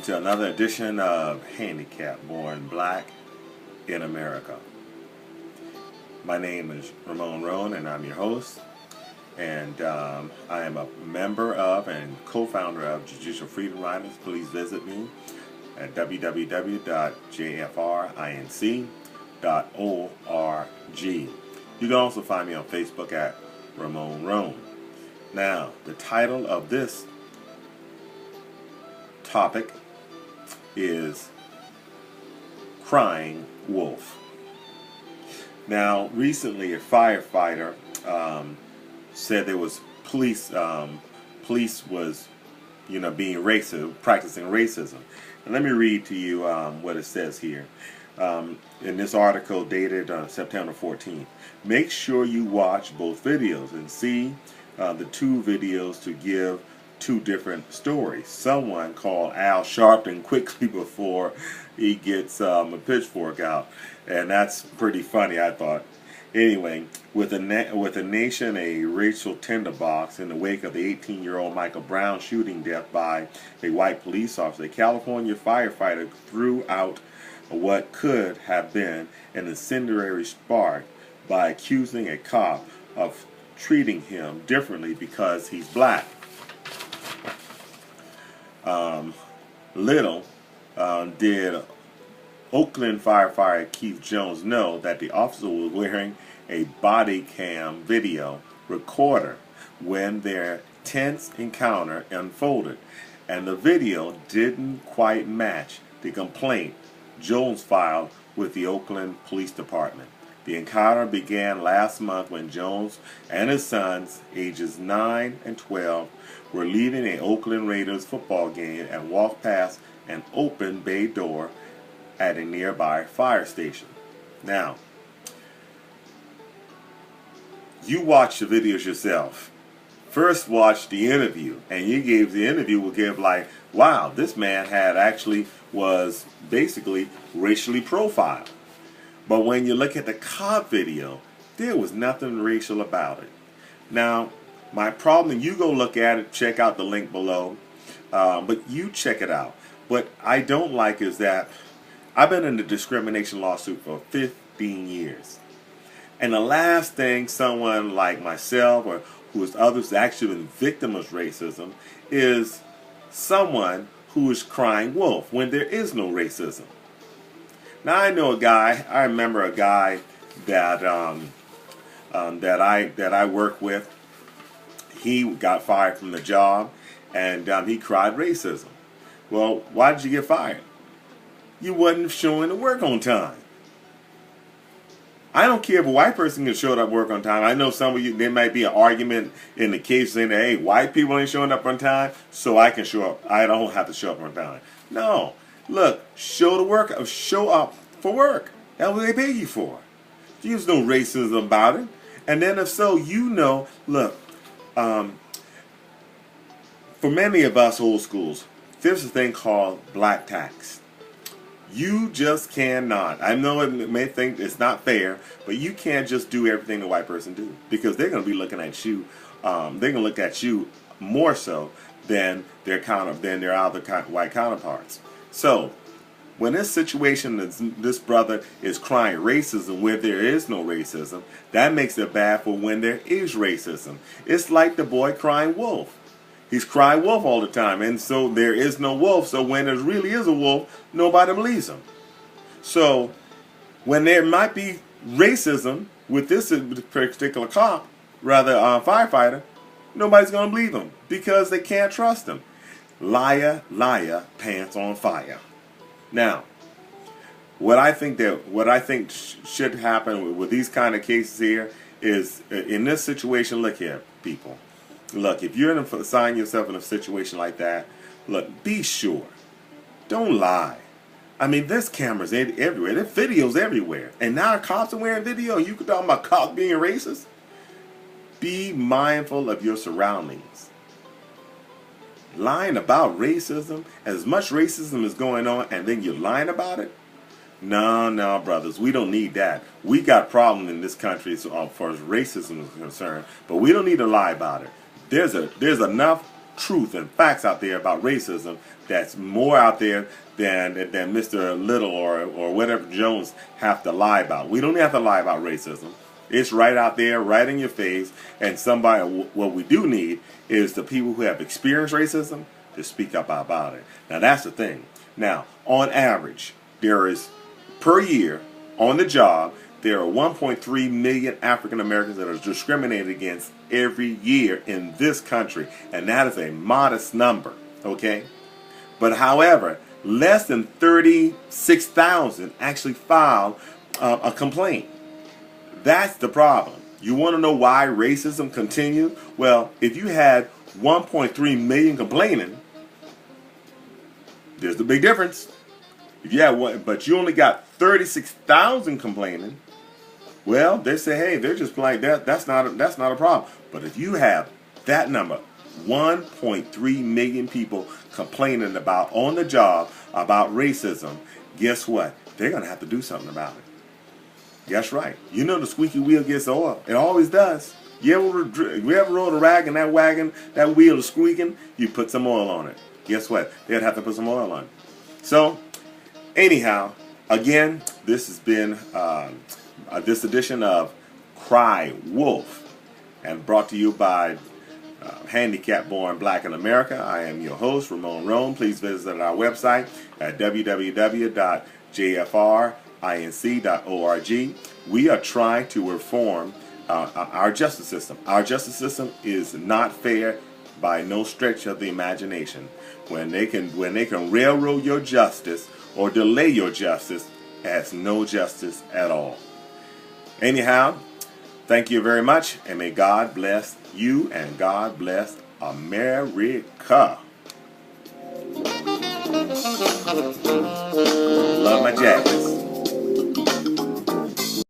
to another edition of Handicap Born Black in America. My name is Ramon Roan and I'm your host, and I am a member of and co-founder of Judicial Freedom Riders. Please visit me at www.jfrinc.org. You can also find me on Facebook at Ramon Roan. Now, the title of this topic is Crying Wolf. Now, recently a firefighter said there was police was being racist, practicing racism. And let me read to you what it says here in this article dated September 14th. Make sure you watch both videos and see the two videos to give two different stories. Someone called Al Sharpton quickly before he gets a pitchfork out, and that's pretty funny, I thought. Anyway, with a nation a racial tinderbox in the wake of the 18-year-old Michael Brown shooting death by a white police officer, a California firefighter threw out what could have been an incendiary spark by accusing a cop of treating him differently because he's black. Little did Oakland firefighter Keith Jones know that the officer was wearing a body cam video recorder when their tense encounter unfolded, and the video didn't quite match the complaint Jones filed with the Oakland Police Department. The encounter began last month when Jones and his sons, ages 9 and 12, were leaving an Oakland Raiders football game and walked past an open bay door at a nearby fire station. Now, you watch the videos yourself. First watch the interview, and the interview will give like, wow, this man was basically racially profiled. But when you look at the cop video, there was nothing racial about it. Now, my problem, and you go look at it, check out the link below, but you check it out. What I don't like is that I've been in the discrimination lawsuit for 15 years. And the last thing someone like myself or who is others actually been victim of racism is someone who is crying wolf when there is no racism. Now I remember a guy that I work with. He got fired from the job, and he cried racism. Well, why did you get fired? You wasn't showing the work on time. I don't care if a white person can show up work on time. I know some of you, there might be an argument in the case saying that, hey, white people ain't showing up on time, so I can show up. I don't have to show up on time. No. Look, show up for work. That's what they pay you for. There's no racism about it. And then if so, look, for many of us old schools, there's a thing called black tax. You just cannot. I know it may think it's not fair, but you can't just do everything the white person do, because they're going to be looking at you. They're going to look at you more so than their other white counterparts. So, when this situation, this brother is crying racism where there is no racism, that makes it bad for when there is racism. It's like the boy crying wolf. He's crying wolf all the time, and so there is no wolf. So when there really is a wolf, nobody believes him. So when there might be racism with this particular cop, firefighter, nobody's going to believe him because they can't trust him. Liar, liar, pants on fire. Now, what I think should happen with these kind of cases here is, in this situation, look here, people. Look, if you're going to find yourself in a situation like that, look, be sure. Don't lie. I mean, there's cameras everywhere. There's videos everywhere. And now cops are wearing video. You could talk about cops being racist. Be mindful of your surroundings. Lying about racism, as much racism is going on, and then you're lying about it? No, brothers, we don't need that. We got problems in this country as far as racism is concerned, but we don't need to lie about it. There's enough truth and facts out there about racism that's more out there than Mr. Little or whatever Jones have to lie about. We don't have to lie about racism. It's right out there, right in your face. And what we do need is the people who have experienced racism to speak up about it. Now, that's the thing. Now, on average, there is, per year, on the job, there are 1.3 million African Americans that are discriminated against every year in this country. And that is a modest number, okay? But however, less than 36,000 actually filed a complaint. That's the problem. You want to know why racism continues? Well, if you had 1.3 million complaining, there's the big difference. If you had one, but you only got 36,000 complaining, well, they say, hey, they're just like that. That's not a problem. But if you have that number, 1.3 million people complaining about on the job about racism, guess what? They're gonna have to do something about it. That's right. You know the squeaky wheel gets oil. It always does. You ever rode a rag and that wheel is squeaking? You put some oil on it. Guess what? They'd have to put some oil on it. So, anyhow, again, this has been this edition of Cry Wolf, and brought to you by Handicap Born Black in America. I am your host, Ramon Rome. Please visit our website at www.jfrinc.org. We are trying to reform our justice system. Our justice system is not fair by no stretch of the imagination. When they can railroad your justice or delay your justice, as no justice at all. Anyhow, thank you very much, and may God bless you and God bless America. Love my jacket.